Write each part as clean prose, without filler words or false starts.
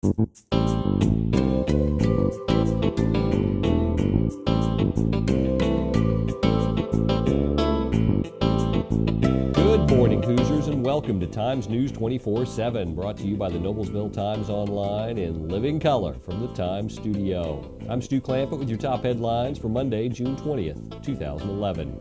Good morning, Hoosiers, and welcome to Times News 24/7, brought to you by the Noblesville Times Online in living color from the Times studio. I'm Stu Clampett with your top headlines for Monday, June 20th, 2011.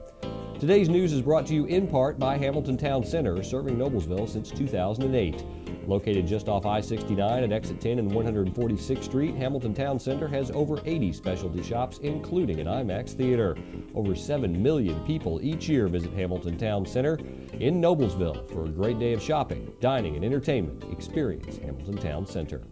Today's news is brought to you in part by Hamilton Town Center, serving Noblesville since 2008. Located just off I-69 at exit 10 and 146th Street, Hamilton Town Center has over 80 specialty shops, including an IMAX theater. Over 7 million people each year visit Hamilton Town Center in Noblesville for a great day of shopping, dining, and entertainment. Experience Hamilton Town Center.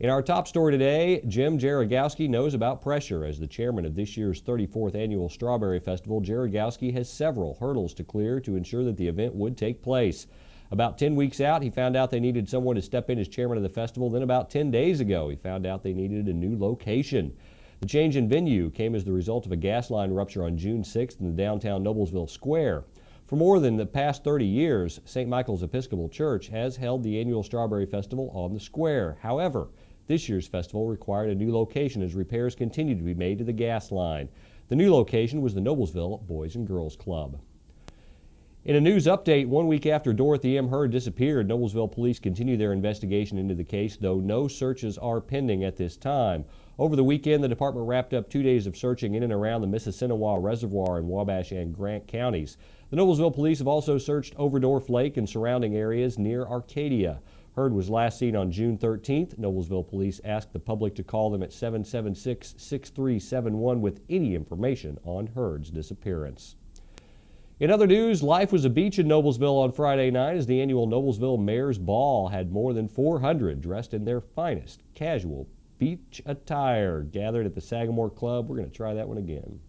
In our top story today, Jim Jaragowski knows about pressure. As the chairman of this year's 34th Annual Strawberry Festival, Jaragowski has several hurdles to clear to ensure that the event would take place. About 10 weeks out, he found out they needed someone to step in as chairman of the festival. Then about 10 days ago, he found out they needed a new location. The change in venue came as the result of a gas line rupture on June 6th in the downtown Noblesville Square. For more than the past 30 years, St. Michael's Episcopal Church has held the annual Strawberry Festival on the square. However, this year's festival required a new location as repairs continued to be made to the gas line. The new location was the Noblesville Boys and Girls Club. In a news update, 1 week after Dorothy M. Hurd disappeared, Noblesville police continue their investigation into the case, though no searches are pending at this time. Over the weekend, the department wrapped up 2 days of searching in and around the Mississinewa Reservoir in Wabash and Grant counties. The Noblesville police have also searched Overdorf Lake and surrounding areas near Arcadia. Hurd was last seen on June 13th. Noblesville police asked the public to call them at 776-6371 with any information on Hurd's disappearance. In other news, life was a beach in Noblesville on Friday night as the annual Noblesville Mayor's Ball had more than 400 dressed in their finest casual beach attire gathered at the Sagamore Club. We're going to try that one again.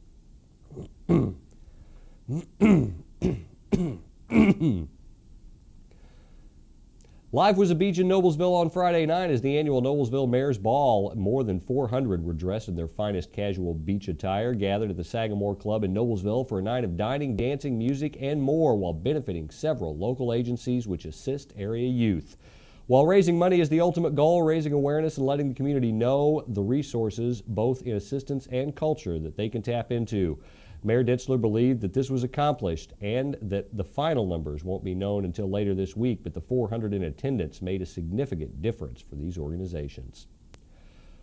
Life was a beach in Noblesville on Friday night as the annual Noblesville Mayor's Ball. More than 400 were dressed in their finest casual beach attire, gathered at the Sagamore Club in Noblesville for a night of dining, dancing, music, and more, while benefiting several local agencies which assist area youth. While raising money is the ultimate goal, raising awareness and letting the community know the resources, both in assistance and culture, that they can tap into. Mayor Ditzler believed that this was accomplished and that the final numbers won't be known until later this week, but the 400 in attendance made a significant difference for these organizations.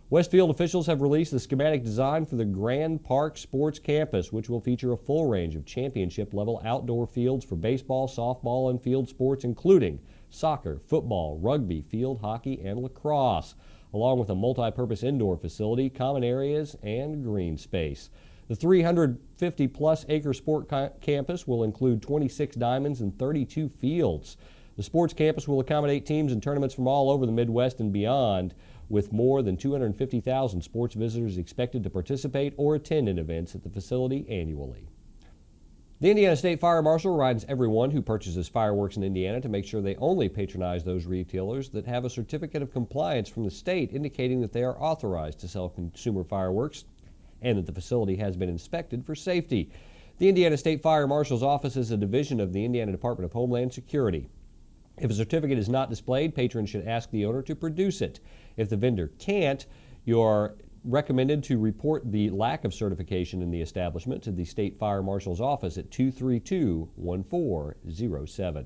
Westfield officials have released the schematic design for the Grand Park Sports Campus, which will feature a full range of championship-level outdoor fields for baseball, softball, and field sports, including soccer, football, rugby, field hockey, and lacrosse, along with a multi-purpose indoor facility, common areas, and green space. The 350-plus acre sport campus will include 26 diamonds and 32 fields. The sports campus will accommodate teams and tournaments from all over the Midwest and beyond, with more than 250,000 sports visitors expected to participate or attend in events at the facility annually. The Indiana State Fire Marshal reminds everyone who purchases fireworks in Indiana to make sure they only patronize those retailers that have a certificate of compliance from the state indicating that they are authorized to sell consumer fireworks and that the facility has been inspected for safety. The Indiana State Fire Marshal's office is a division of the Indiana Department of Homeland Security. If a certificate is not displayed, patrons should ask the owner to produce it. If the vendor can't, you are recommended to report the lack of certification in the establishment to the State Fire Marshal's office at 232-1407.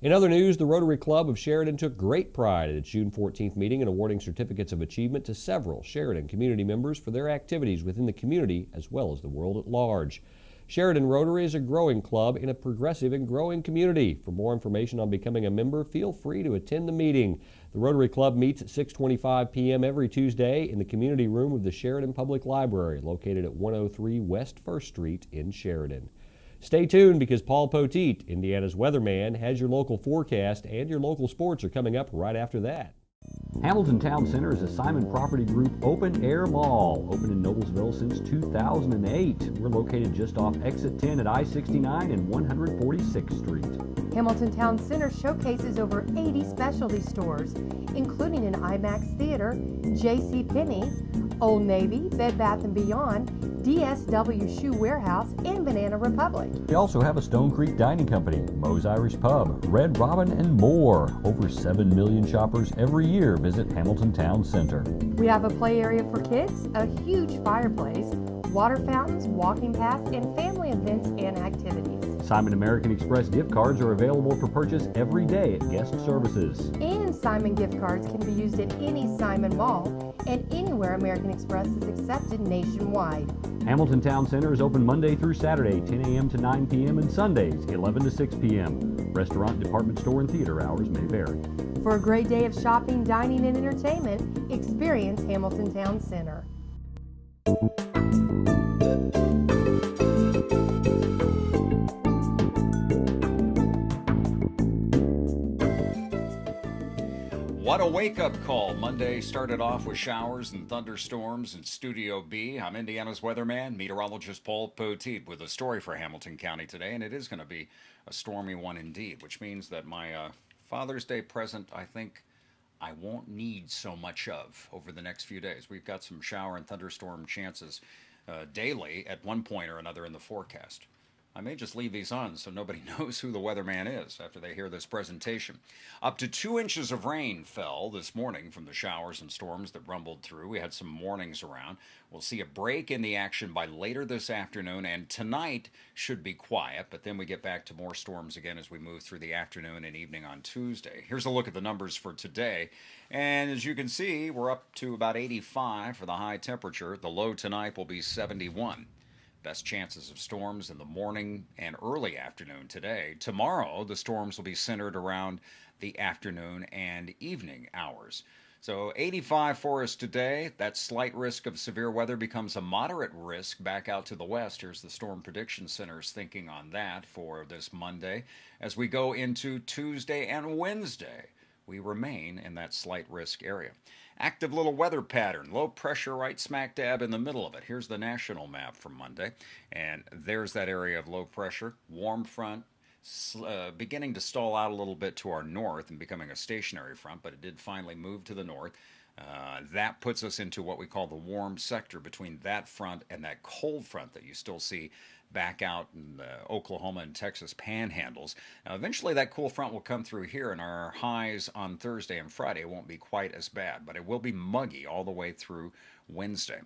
In other news, the Rotary Club of Sheridan took great pride at its June 14th meeting in awarding certificates of achievement to several Sheridan community members for their activities within the community as well as the world at large. Sheridan Rotary is a growing club in a progressive and growing community. For more information on becoming a member, feel free to attend the meeting. The Rotary Club meets at 6:25 p.m. every Tuesday in the community room of the Sheridan Public Library, located at 103 West 1st Street in Sheridan. Stay tuned because Paul Poteet, Indiana's weatherman, has your local forecast, and your local sports are coming up right after that. Hamilton Town Center is a Simon Property Group open-air mall, open in Noblesville since 2008. We're located just off exit 10 at I-69 and 146th Street. Hamilton Town Center showcases over 80 specialty stores, including an IMAX theater, JCPenney, Old Navy, Bed Bath & Beyond, DSW Shoe Warehouse, and Banana Republic. We also have a Stone Creek Dining Company, Moe's Irish Pub, Red Robin, and more. Over 7 million shoppers every year visit Hamilton Town Center. We have a play area for kids, a huge fireplace, water fountains, walking paths, and family events and activities. Simon American Express gift cards are available for purchase every day at guest services. And Simon gift cards can be used at any Simon mall and anywhere American Express is accepted nationwide. Hamilton Town Center is open Monday through Saturday, 10 a.m. to 9 p.m. and Sundays, 11 to 6 p.m. Restaurant, department store, and theater hours may vary. For a great day of shopping, dining, and entertainment, experience Hamilton Town Center. What a wake-up call. Monday started off with showers and thunderstorms in Studio B. I'm Indiana's weatherman, meteorologist Paul Poteet, with a story for Hamilton County today, and it is going to be a stormy one indeed, which means that my Father's Day present, I think I won't need so much of over the next few days. We've got some shower and thunderstorm chances daily at one point or another in the forecast. I may just leave these on so nobody knows who the weatherman is after they hear this presentation. Up to 2 inches of rain fell this morning from the showers and storms that rumbled through. We had some warnings around. We'll see a break in the action by later this afternoon, and tonight should be quiet, but then we get back to more storms again as we move through the afternoon and evening on Tuesday. Here's a look at the numbers for today, and as you can see, we're up to about 85 for the high temperature. The low tonight will be 71. Best chances of storms in the morning and early afternoon today. Tomorrow, the storms will be centered around the afternoon and evening hours. So 85 for us today. That slight risk of severe weather becomes a moderate risk back out to the west. Here's the Storm Prediction Center's thinking on that for this Monday. As we go into Tuesday and Wednesday, we remain in that slight risk area. Active little weather pattern, low pressure right smack dab in the middle of it. Here's the national map for Monday, and there's that area of low pressure. Warm front beginning to stall out a little bit to our north and becoming a stationary front, but it did finally move to the north. That puts us into what we call the warm sector between that front and that cold front that you still see back out in the Oklahoma and Texas panhandles. Now, eventually that cool front will come through here, and our highs on Thursday and Friday won't be quite as bad, but it will be muggy all the way through Wednesday.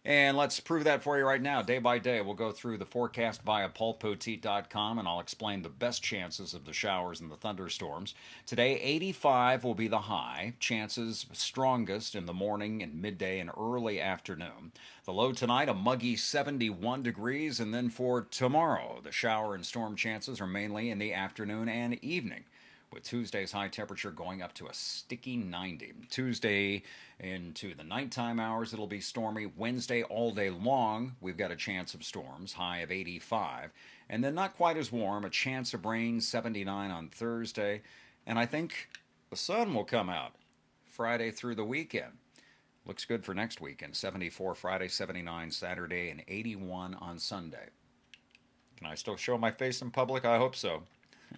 And let's prove that for you right now. Day by day, we'll go through the forecast via paulpoteet.com, and I'll explain the best chances of the showers and the thunderstorms. Today, 85 will be the high. Chances strongest in the morning and midday and early afternoon. The low tonight, a muggy 71 degrees. And then for tomorrow, the shower and storm chances are mainly in the afternoon and evening, with Tuesday's high temperature going up to a sticky 90. Tuesday into the nighttime hours, it'll be stormy. Wednesday all day long, we've got a chance of storms, high of 85. And then not quite as warm, a chance of rain, 79 on Thursday. And I think the sun will come out Friday through the weekend. Looks good for next weekend. 74 Friday, 79 Saturday, and 81 on Sunday. Can I still show my face in public? I hope so,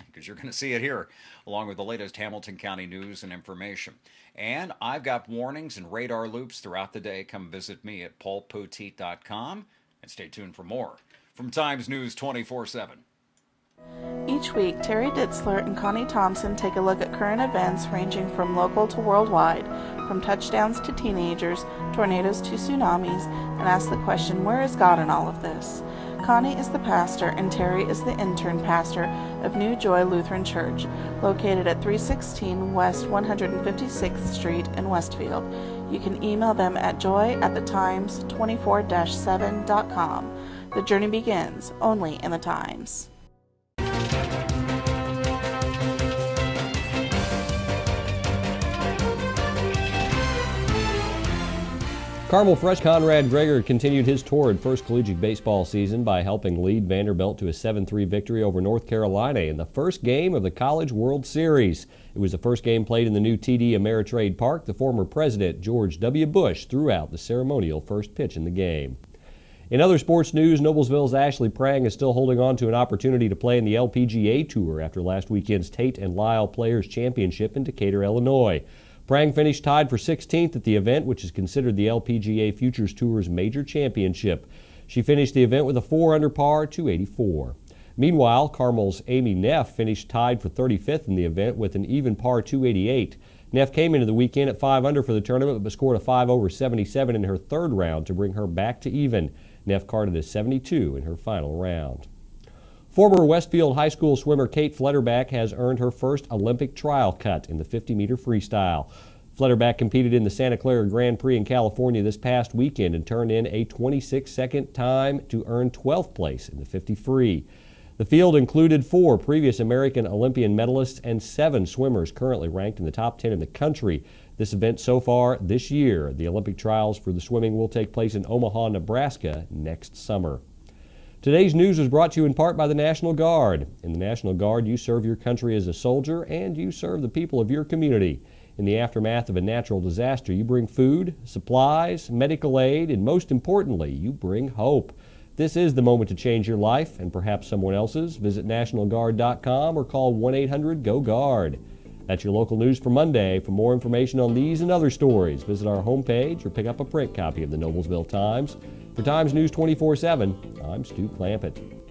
because you're going to see it here, along with the latest Hamilton County news and information. And I've got warnings and radar loops throughout the day. Come visit me at paulpoteet.com and stay tuned for more from Times News 24/7. Each week, Terry Ditzler and Connie Thompson take a look at current events ranging from local to worldwide, from touchdowns to teenagers, tornadoes to tsunamis, and ask the question, where is God in all of this? Connie is the pastor and Terry is the intern pastor of New Joy Lutheran Church, located at 316 West 156th Street in Westfield. You can email them at joy@thetimes24-7.com. The journey begins only in the Times. Carmel Fresh Conrad Greger continued his torrid first collegiate baseball season by helping lead Vanderbilt to a 7-3 victory over North Carolina in the first game of the College World Series. It was the first game played in the new TD Ameritrade Park. The former president, George W. Bush, threw out the ceremonial first pitch in the game. In other sports news, Noblesville's Ashley Prang is still holding on to an opportunity to play in the LPGA Tour after last weekend's Tate and Lyle Players Championship in Decatur, Illinois. Prang finished tied for 16th at the event, which is considered the LPGA Futures Tour's major championship. She finished the event with a 4 under par 284. Meanwhile, Carmel's Amy Neff finished tied for 35th in the event with an even par 288. Neff came into the weekend at 5 under for the tournament, but scored a 5 over 77 in her third round to bring her back to even. Neff carded a 72 in her final round. Former Westfield High School swimmer Kate Flutterback has earned her first Olympic trial cut in the 50-meter freestyle. Flutterback competed in the Santa Clara Grand Prix in California this past weekend and turned in a 26-second time to earn 12th place in the 50 free. The field included 4 previous American Olympian medalists and 7 swimmers currently ranked in the top 10 in the country. This event so far this year, the Olympic trials for the swimming will take place in Omaha, Nebraska next summer. Today's news was brought to you in part by the National Guard. In the National Guard, you serve your country as a soldier and you serve the people of your community. In the aftermath of a natural disaster, you bring food, supplies, medical aid, and most importantly, you bring hope. This is the moment to change your life and perhaps someone else's. Visit NationalGuard.com or call 1-800-GO-GUARD. That's your local news for Monday. For more information on these and other stories, visit our homepage or pick up a print copy of the Noblesville Times. For Times News 24/7, I'm Stu Clampett.